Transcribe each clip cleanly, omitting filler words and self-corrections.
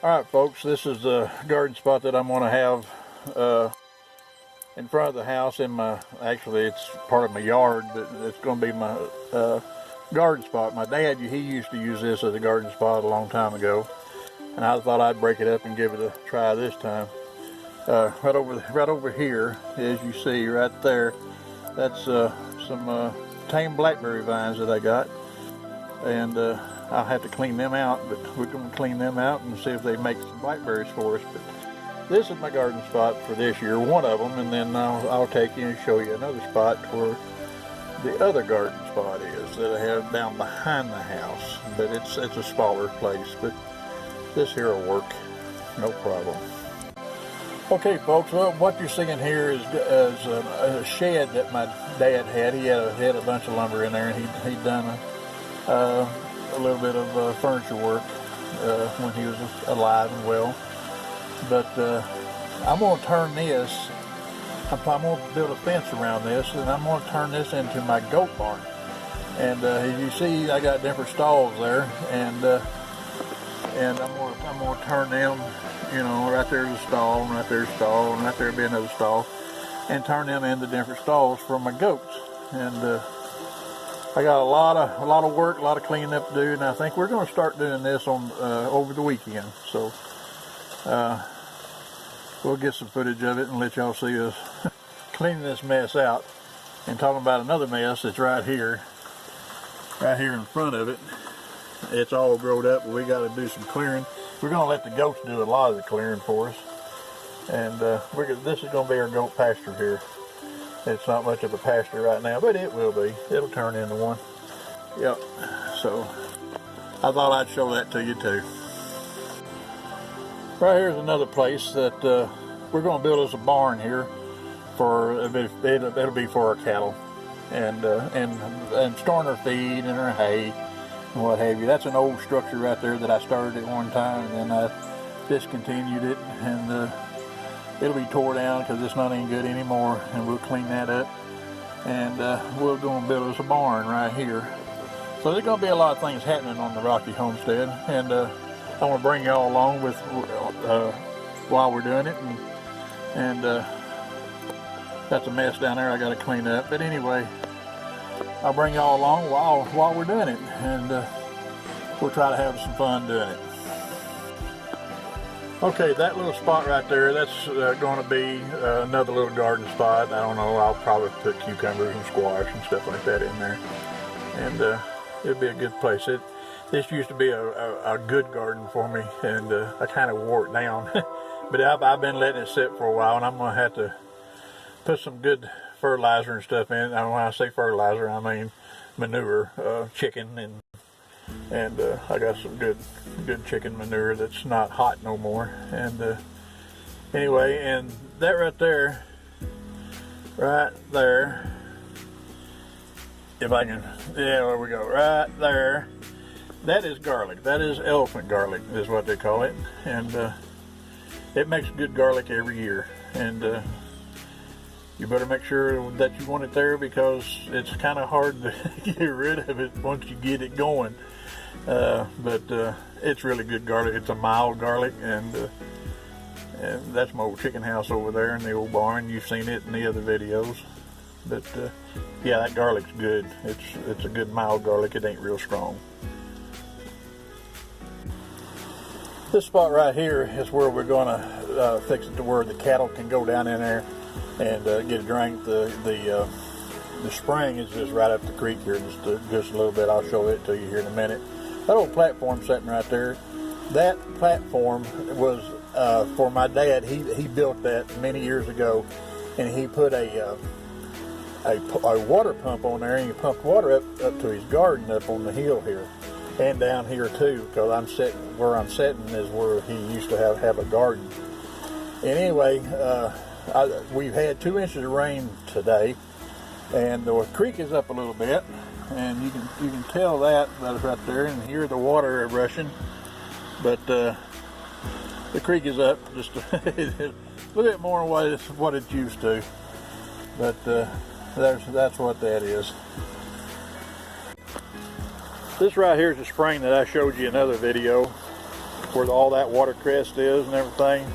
Alright folks, this is the garden spot that I'm going to have in front of the house in my, actually it's part of my yard, but it's going to be my garden spot. My dad, he used to use this as a garden spot a long time ago, and I thought I'd break it up and give it a try this time. Right over here, as you see right there, that's some tame blackberry vines that I got, and I'll have to clean them out, but we're going to clean them out and see if they make some blackberries for us. But this is my garden spot for this year, one of them, and then I'll take you and show you another spot where the other garden spot is that I have down behind the house, but it's a smaller place, but this here will work, no problem. Okay folks, well, what you're seeing here is a shed that my dad had. He had a bunch of lumber in there, and he'd done a little bit of furniture work when he was alive and well. But I'm going to turn this, I'm going to build a fence around this, and I'm going to turn this into my goat barn. And as you see, I got different stalls there, and I'm going to turn them, you know, right there's a stall, and right there's a stall, and right there'll be another stall, and turn them into different stalls for my goats. And I got a lot of work, a lot of cleaning up to do, and I think we're going to start doing this on over the weekend. So we'll get some footage of it and let y'all see us cleaning this mess out. And talking about another mess that's right here in front of it. It's all grown up, but we got to do some clearing. We're going to let the goats do a lot of the clearing for us. And this is going to be our goat pasture here. It's not much of a pasture right now, but it will be. It'll turn into one. Yep. So I thought I'd show that to you too. Right here's another place that we're going to build us a barn here for it'll be for our cattle and storing our feed and our hay and what have you. That's an old structure right there that I started at one time, and then I discontinued it, and it'll be tore down because it's not any good anymore, and we'll clean that up, and we're going to build us a barn right here. So there's going to be a lot of things happening on the Rocky Homestead, and I want to bring y'all along with while we're doing it, and that's a mess down there I got to clean up. But anyway, I'll bring y'all along while we're doing it, and we'll try to have some fun doing it. Okay, that little spot right there, that's going to be another little garden spot. I don't know, I'll probably put cucumbers and squash and stuff like that in there. And it'll be a good place. This used to be a good garden for me, and I kind of wore it down. But I've been letting it sit for a while, and I'm going to have to put some good fertilizer and stuff in. And when I say fertilizer, I mean manure, chicken, and I got some good chicken manure that's not hot no more. And anyway, and that right there, if I can, yeah, there we go, right there, that is garlic. That is elephant garlic is what they call it, and it makes good garlic every year. And you better make sure that you want it there, because it's kind of hard to get rid of it once you get it going. But it's really good garlic. It's a mild garlic, and that's my old chicken house over there in the old barn. You've seen it in the other videos. But yeah, that garlic's good. It's a good mild garlic. It ain't real strong. This spot right here is where we're going to fix it to where the cattle can go down in there and get a drink. The spring is just right up the creek here, just a little bit. I'll show it to you here in a minute. That old platform sitting right there, that platform was for my dad. He built that many years ago, and he put a water pump on there, and he pumped water up to his garden up on the hill here, and down here too, because where I'm sitting is where he used to have a garden. And anyway, we've had 2 inches of rain today, and the creek is up a little bit, and you can tell that's right there, and hear the water rushing. But the creek is up just a little bit more than what it used to. But that's what that is. This right here is a spring that I showed you in another video, where all that watercress is and everything.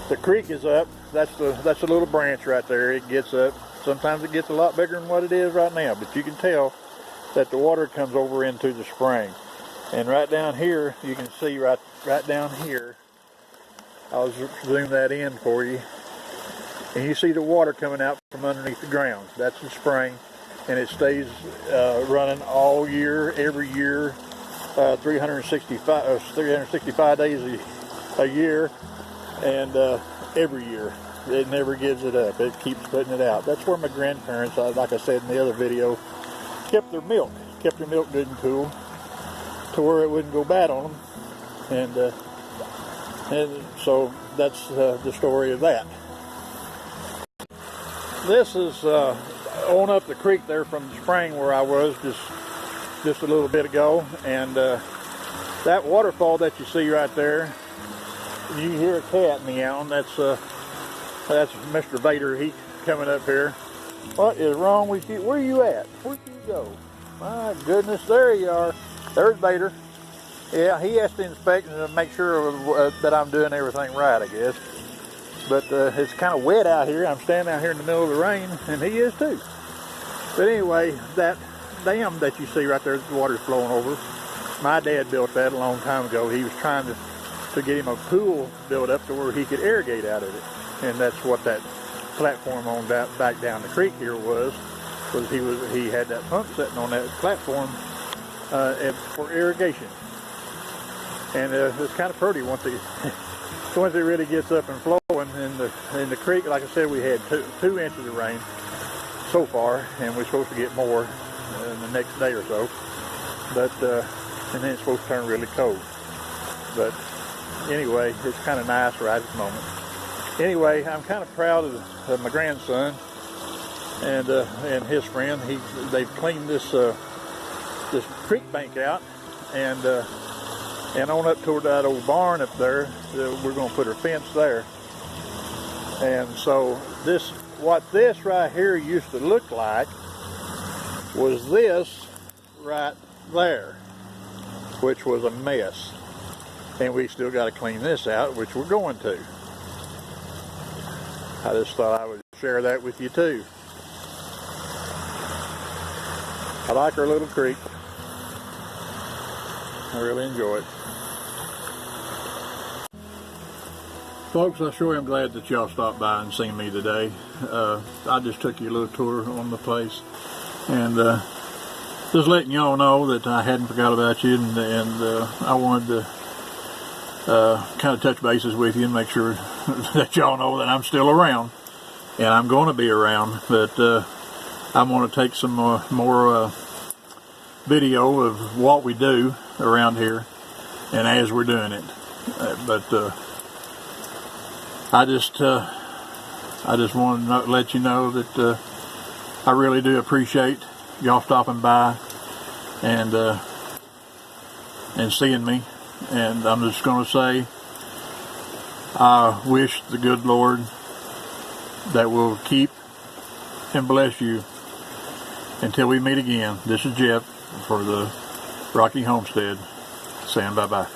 The creek is up. That's a little branch right there. It gets up. Sometimes it gets a lot bigger than what it is right now, but you can tell that the water comes over into the spring. And right down here, you can see right down here, I'll zoom that in for you, and you see the water coming out from underneath the ground. That's the spring, and it stays running all year, every year, 365 days a year, and every year. It never gives it up. It keeps putting it out. That's where my grandparents, like I said in the other video, kept their milk good and cool to where it wouldn't go bad on them. And so that's the story of that. This is on up the creek there from the spring where I was just a little bit ago, and that waterfall that you see right there, you hear a cat meowing. That's Mr. Vader. He coming up here. What is wrong with you? Where are you at? Where'd you go? My goodness, there you are. There's Vader. Yeah, he has to inspect and make sure that I'm doing everything right, I guess. But it's kind of wet out here. I'm standing out here in the middle of the rain, and he is too. But anyway, that dam that you see right there, the water's flowing over. My dad built that a long time ago. He was trying to get him a pool built up to where he could irrigate out of it. And that's what that platform on that back down the creek here was he had that pump sitting on that platform for irrigation. And it's kind of pretty once it really gets up and flowing in the creek. Like I said, we had 2 inches of rain so far, and we're supposed to get more in the next day or so. But and then it's supposed to turn really cold. But anyway, it's kind of nice right at the moment. Anyway, I'm kind of proud of my grandson and his friend. They've cleaned this creek bank out, and on up toward that old barn up there, we're going to put a fence there. And so what this right here used to look like was this right there, which was a mess. And we still got to clean this out, which we're going to. I just thought I would share that with you too. I like our little creek. I really enjoy it. Folks, I sure am glad that y'all stopped by and seen me today. I just took you a little tour on the place, and just letting y'all know that I hadn't forgot about you, and I wanted to kind of touch bases with you and make sure that y'all know that I'm still around, and I'm going to be around. But I'm going to take some more video of what we do around here and as we're doing it. I just want to let you know that I really do appreciate y'all stopping by and seeing me. And I'm just going to say, I wish the good Lord that will keep and bless you until we meet again. This is Jeff for the Rocky Homestead, saying bye-bye.